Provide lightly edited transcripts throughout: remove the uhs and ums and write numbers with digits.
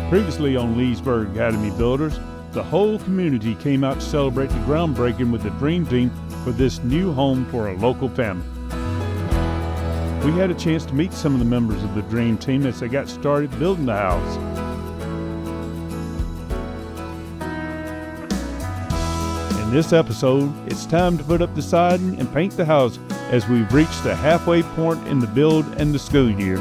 Previously on Leesburg Academy Builders, the whole community came out to celebrate the groundbreaking with the Dream Team for this new home for a local family. We had a chance to meet some of the members of the Dream Team as they got started building the house. In this episode, it's time to put up the siding and paint the house as we've reached the halfway point in the build and the school year.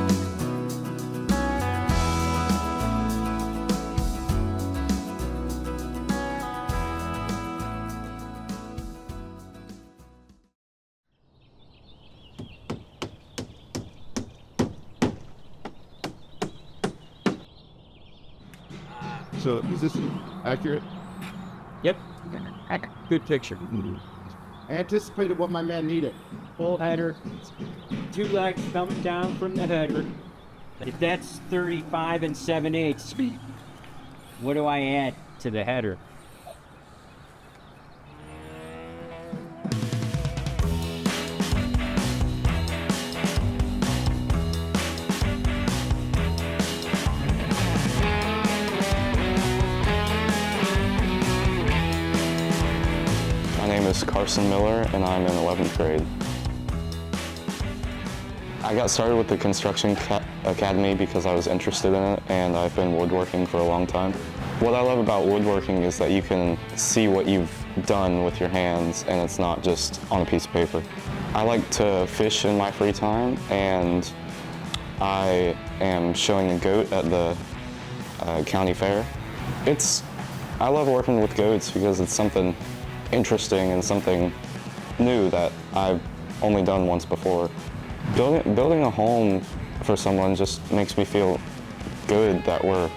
So is this accurate? Yep. Good picture. I anticipated what my man needed. Full header, 2 legs coming down from the header. If that's 35 7/8, what do I add to the header? My name is Carson Miller, and I'm in 11th grade. I got started with the Construction Academy because I was interested in it, and I've been woodworking for a long time. What I love about woodworking is that you can see what you've done with your hands, and it's not just on a piece of paper. I like to fish in my free time, and I am showing a goat at the county fair. I love working with goats because it's something interesting and something new that I've only done once before. Building a home for someone just makes me feel good that we're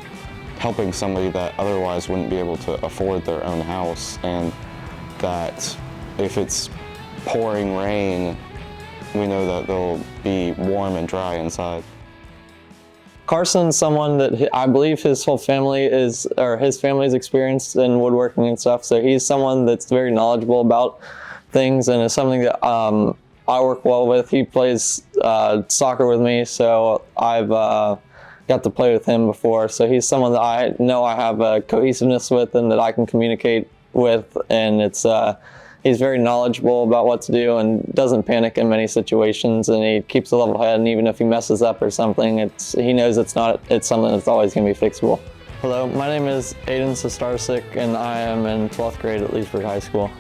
helping somebody that otherwise wouldn't be able to afford their own house, and that if it's pouring rain, we know that they'll be warm and dry inside. Carson's someone that I believe his whole family is, or his family's experienced in woodworking and stuff. So he's someone that's very knowledgeable about things, and is something that I work well with. He plays soccer with me, so I've got to play with him before. So he's someone that I know I have a cohesiveness with and that I can communicate with, and he's very knowledgeable about what to do and doesn't panic in many situations, and he keeps a level head, and even if he messes up or something, he knows it's something that's always going to be fixable. Hello, my name is Aiden Sestarsik, and I am in 12th grade at Leesburg High School.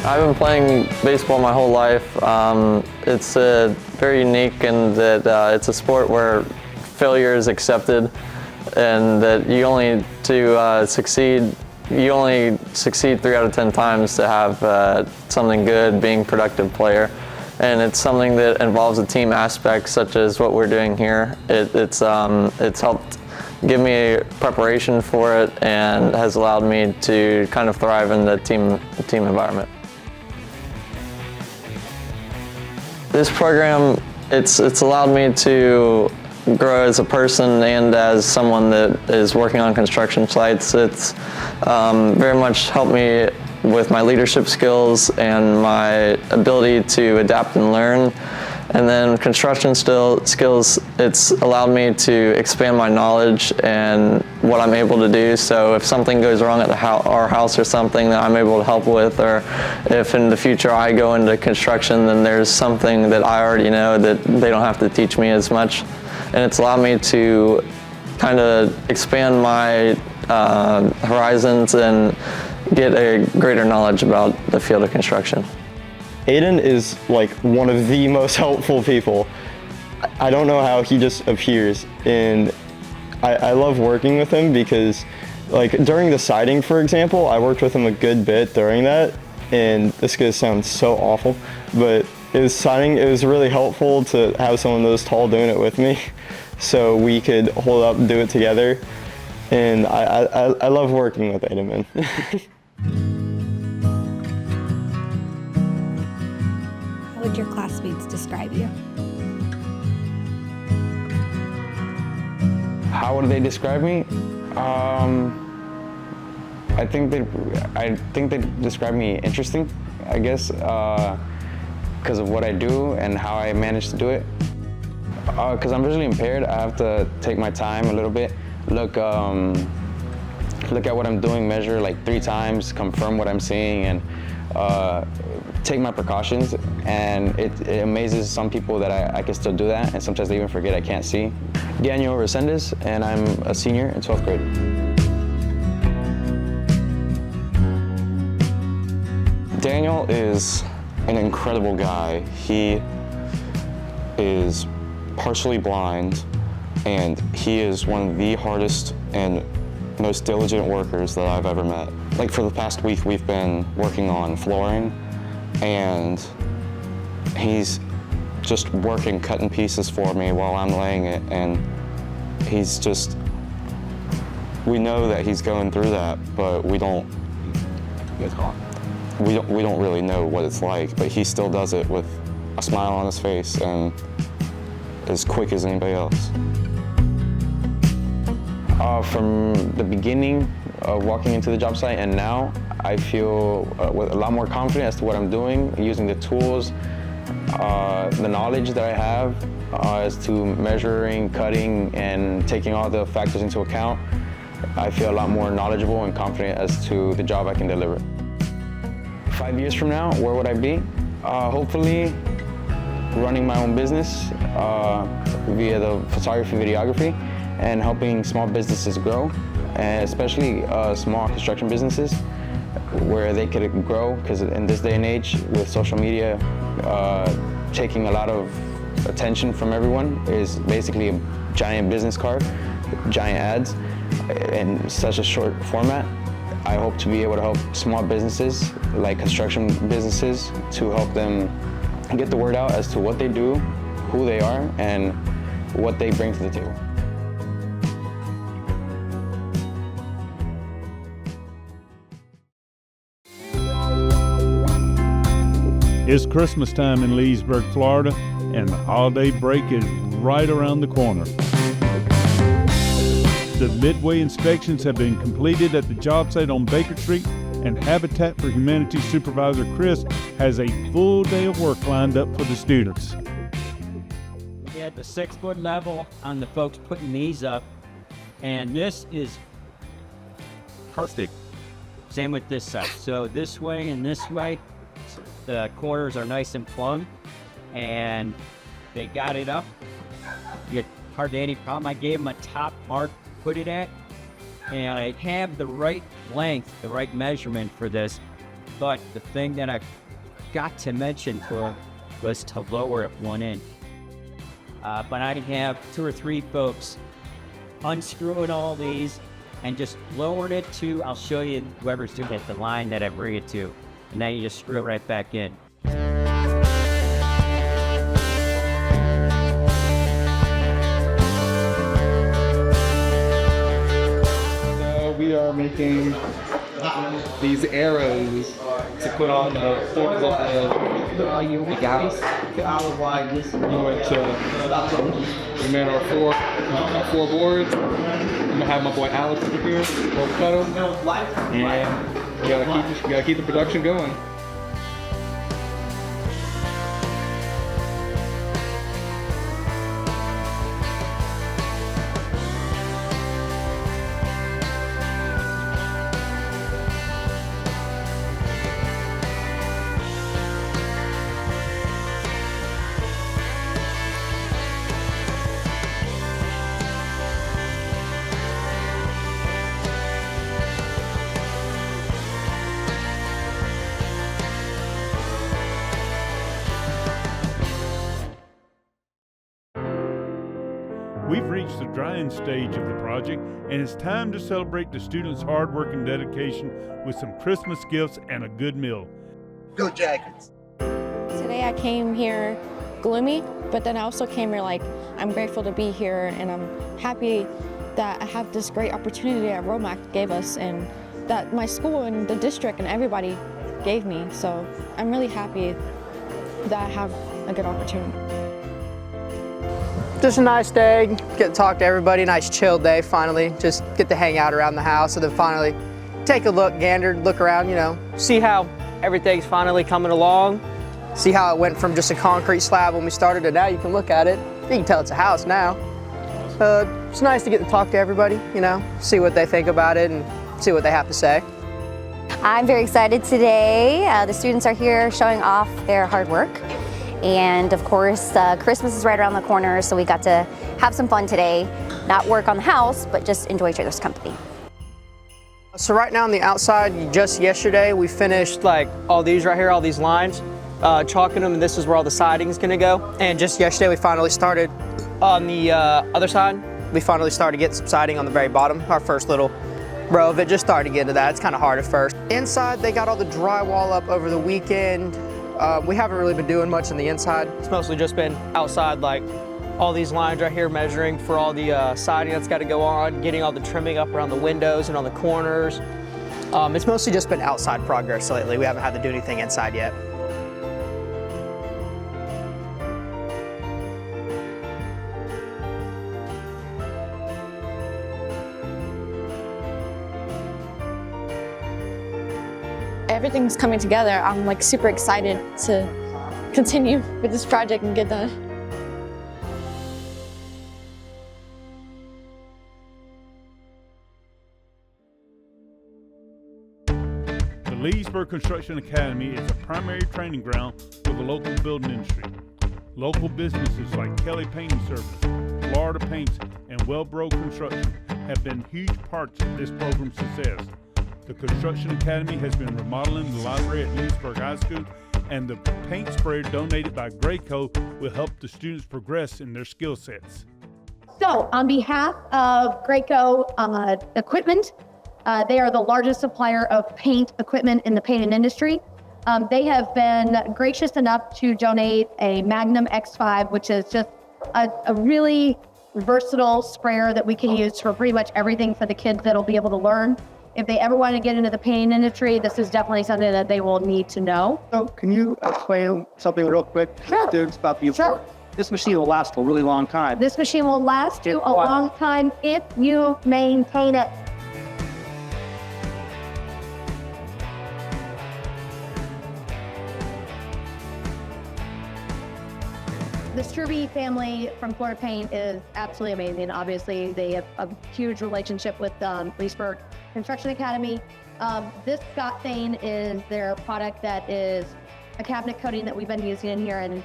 I've been playing baseball my whole life. It's very unique in that it's a sport where failure is accepted, and that you only succeed 3 out of 10 times to have something good, being a productive player. And it's something that involves a team aspect, such as what we're doing here. It's helped give me preparation for it, and has allowed me to kind of thrive in the team environment. This program, it's allowed me to grow as a person and as someone that is working on construction sites. It's very much helped me with my leadership skills and my ability to adapt and learn. And then construction skills, it's allowed me to expand my knowledge and what I'm able to do. So if something goes wrong at our house or something that I'm able to help with, or if in the future I go into construction, then there's something that I already know that they don't have to teach me as much. And it's allowed me to kind of expand my horizons and get a greater knowledge about the field of construction. Aiden is like one of the most helpful people. I don't know how he just appears, and I love working with him because, like, during the siding, for example, I worked with him a good bit during that, and this is gonna sound so awful, but it was really helpful to have someone this tall doing it with me, so we could hold up and do it together. And I love working with Edelman. How would your classmates describe you? How would they describe me? I think they describe me interesting, I guess, because of what I do and how I manage to do it. Because I'm visually impaired, I have to take my time a little bit, look at what I'm doing, measure like 3 times, confirm what I'm seeing, and take my precautions. And it amazes some people that I can still do that, and sometimes they even forget I can't see. Daniel Resendez, and I'm a senior in 12th grade. Daniel is an incredible guy. He is partially blind, and he is one of the hardest and most diligent workers that I've ever met. Like for the past week, we've been working on flooring, and he's just working, cutting pieces for me while I'm laying it, and he's just, we know that he's going through that, but we don't really know what it's like, but he still does it with a smile on his face and as quick as anybody else. From the beginning of walking into the job site and now, I feel with a lot more confident as to what I'm doing, using the tools, the knowledge that I have as to measuring, cutting, and taking all the factors into account. I feel a lot more knowledgeable and confident as to the job I can deliver. 5 years from now, where would I be? Hopefully running my own business via the photography, videography, and helping small businesses grow, and especially small construction businesses where they could grow, because in this day and age with social media taking a lot of attention from everyone, is basically a giant business card, giant ads in such a short format. I hope to be able to help small businesses, like construction businesses, to help them get the word out as to what they do, who they are, and what they bring to the table. It's Christmas time in Leesburg, Florida, and the holiday break is right around the corner. The midway inspections have been completed at the job site on Baker Street, and Habitat for Humanity Supervisor Chris has a full day of work lined up for the students. We had the 6-foot level on the folks putting these up, and this is perfect. Same with this side. So this way and this way, the corners are nice and plumb, and they got it up. You get hardly any problem. I gave them a top mark to put it at, and I have the right length, the right measurement for this. But the thing that I got to mention to them was to lower it 1 inch. But I can have 2 or 3 folks unscrewing all these and just lowering it to, I'll show you whoever's doing it, the line that I bring it to. And then you just screw it right back in. So we are making these arrows to put on the forks of the guys. We made our 4 boards. I'm gonna have my boy Alex over here. We'll cut them, and we gotta keep the production going. We've reached the drying stage of the project, and it's time to celebrate the students' hard work and dedication with some Christmas gifts and a good meal. Go Jackets! So Today I came here gloomy, but then I also came here like, I'm grateful to be here and I'm happy that I have this great opportunity that ROMAC gave us and that my school and the district and everybody gave me. So I'm really happy that I have a good opportunity. Just a nice day, get to talk to everybody, nice chill day finally. Just get to hang out around the house and then finally take a look, gander, look around, you know, see how everything's finally coming along. See how it went from just a concrete slab when we started to now you can look at it. You can tell it's a house now. It's nice to get to talk to everybody, you know, see what they think about it and see what they have to say. I'm very excited today. The students are here showing off their hard work. And of course, Christmas is right around the corner, so we got to have some fun today. Not work on the house, but just enjoy each other's company. So right now on the outside, just yesterday, we finished like all these right here, all these lines, chalking them, and this is where all the siding is gonna go. And just yesterday, we finally started on the other side. We finally started getting some siding on the very bottom. Our first little row of it, just started to get into that. It's kind of hard at first. Inside, they got all the drywall up over the weekend. We haven't really been doing much on the inside. It's mostly just been outside, like all these lines right here, measuring for all the siding that's got to go on, getting all the trimming up around the windows and on the corners. It's mostly just been outside progress lately. We haven't had to do anything inside yet. Everything's coming together. I'm like super excited to continue with this project and get done. The Leesburg Construction Academy is a primary training ground for the local building industry. Local businesses like Kelly Painting Service, Florida Paints, and Wellbro Construction have been huge parts of this program's success. The Construction Academy has been remodeling the library at Leesburg High School, and the paint sprayer donated by Graco will help the students progress in their skill sets. So, on behalf of Graco Equipment, they are the largest supplier of paint equipment in the painting industry. They have been gracious enough to donate a Magnum X5, which is just a really versatile sprayer that we can use for pretty much everything for the kids that'll be able to learn. If they ever want to get into the painting industry, this is definitely something that they will need to know. So can you explain something real quick to students about the Sure. This machine will last for a really long time. This machine will last you a long time if you maintain it. The Sturby family from Florida Paint is absolutely amazing. Obviously, they have a huge relationship with Leesburg Construction Academy. This Scott Stain is their product that is a cabinet coating that we've been using in here, and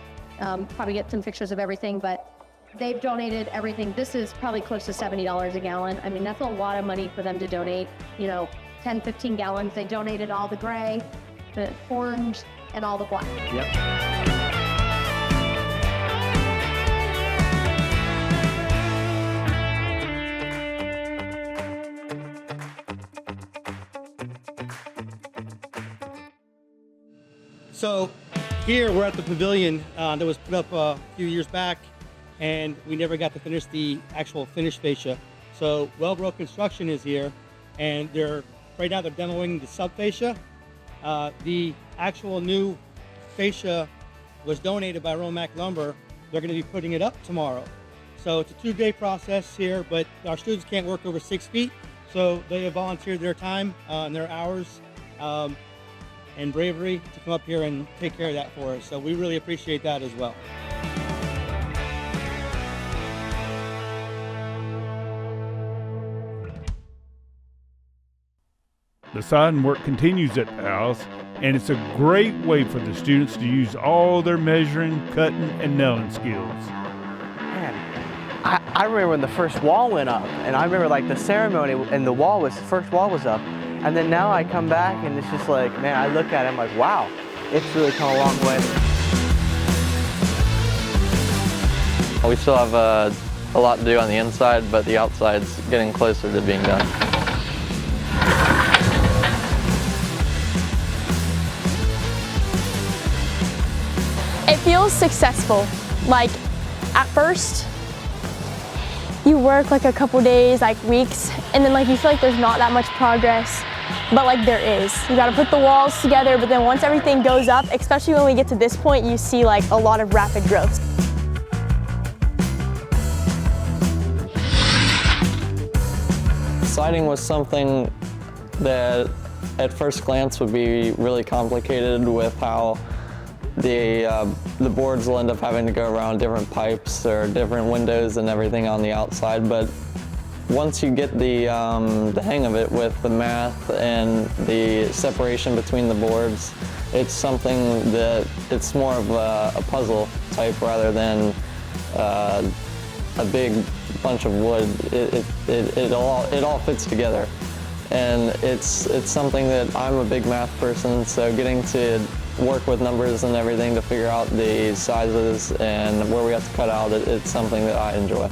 probably get some pictures of everything, but they've donated everything. This is probably close to $70 a gallon. I mean, that's a lot of money for them to donate, you know, 10, 15 gallons. They donated all the gray, the orange, and all the black. Yep. So here we're at the pavilion that was put up a few years back, and we never got to finish the actual finished fascia. So Wellbro Construction is here, and right now they're demoing the sub fascia. The actual new fascia was donated by Romac Lumber. They're going to be putting it up tomorrow. So it's a 2-day process here, but our students can't work over 6 feet, so they have volunteered their time and their hours and bravery to come up here and take care of that for us. So we really appreciate that as well. The siding work continues at the house, and it's a great way for the students to use all their measuring, cutting, and nailing skills. Man, I remember when the first wall went up, and I remember like the ceremony and the first wall was up. And then now I come back and it's just like, man, I look at it, I'm like, wow, it's really come a long way. We still have a lot to do on the inside, but the outside's getting closer to being done. It feels successful. Like, at first, you work like a couple days, like weeks, and then like you feel like there's not that much progress, but like there is. You gotta put the walls together, but then once everything goes up, especially when we get to this point, you see like a lot of rapid growth. Siding was something that at first glance would be really complicated with how the boards will end up having to go around different pipes or different windows and everything on the outside, but once you get the hang of it with the math and the separation between the boards, it's something that it's more of a puzzle type rather than a big bunch of wood. It all fits together, and it's something that I'm a big math person, so getting to work with numbers and everything to figure out the sizes and where we have to cut out, it's something that I enjoy.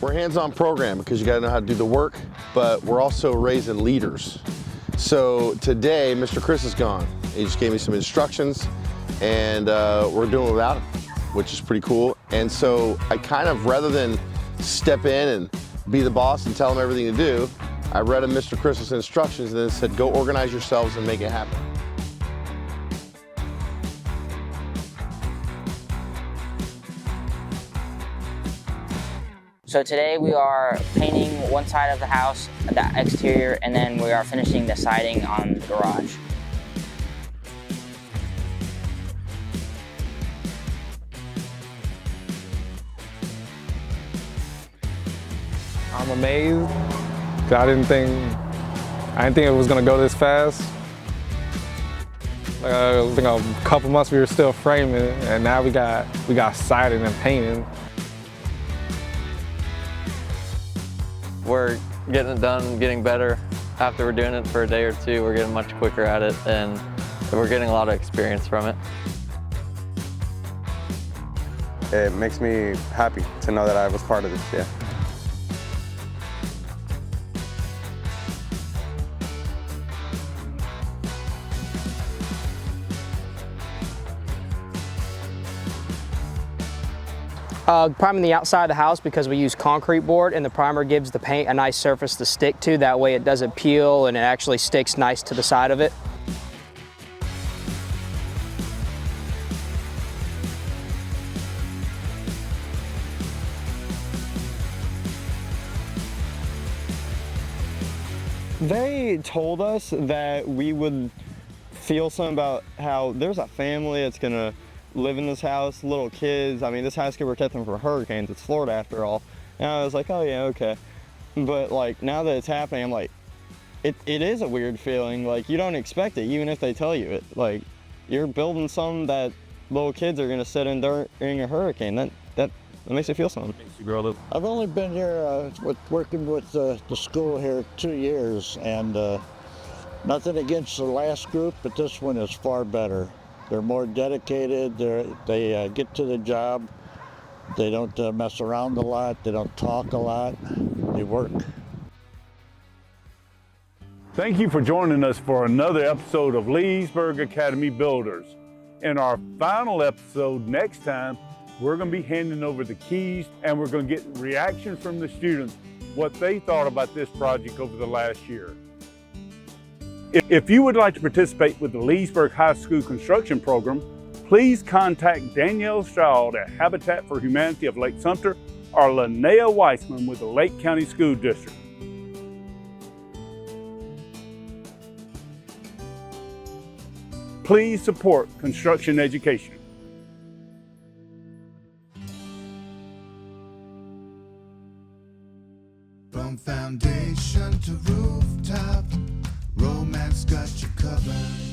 We're a hands-on program because you gotta know how to do the work, but we're also raising leaders. So today, Mr. Chris is gone. He just gave me some instructions, and we're doing without him, which is pretty cool. And so I kind of, rather than step in and be the boss and tell him everything to do, I read him Mr. Chris's instructions and then said, go organize yourselves and make it happen. So today we are painting one side of the house, the exterior, and then we are finishing the siding on the garage. I'm amazed. I didn't think it was gonna go this fast. I think a couple months we were still framing, and now we got siding and painting. We're getting it done, getting better. After we're doing it for a day or two, we're getting much quicker at it, and we're getting a lot of experience from it. It makes me happy to know that I was part of this, yeah. Priming the outside of the house because we use concrete board, and the primer gives the paint a nice surface to stick to. That way it doesn't peel and it actually sticks nice to the side of it. They told us that we would feel something about how there's a family that's gonna live in this house, little kids. I mean, this house could protect them from hurricanes. It's Florida after all. And I was like, oh yeah, okay. But like, now that it's happening, I'm like, it is a weird feeling. Like, you don't expect it, even if they tell you it. Like, you're building something that little kids are gonna sit in during a hurricane. That makes you feel something. Makes you grow a little. I've only been here working with the school here 2 years, and nothing against the last group, but this one is far better. They're more dedicated, they get to the job, they don't mess around a lot, they don't talk a lot, they work. Thank you for joining us for another episode of Leesburg Academy Builders. In our final episode next time, we're going to be handing over the keys, and we're going to get reaction from the students, what they thought about this project over the last year. If you would like to participate with the Leesburg High School construction program, please contact Danielle Stroud at Habitat for Humanity of Lake Sumter or Linnea Weissman with the Lake County School District. Please support construction education. From foundation to rooftop, Romance got you covered.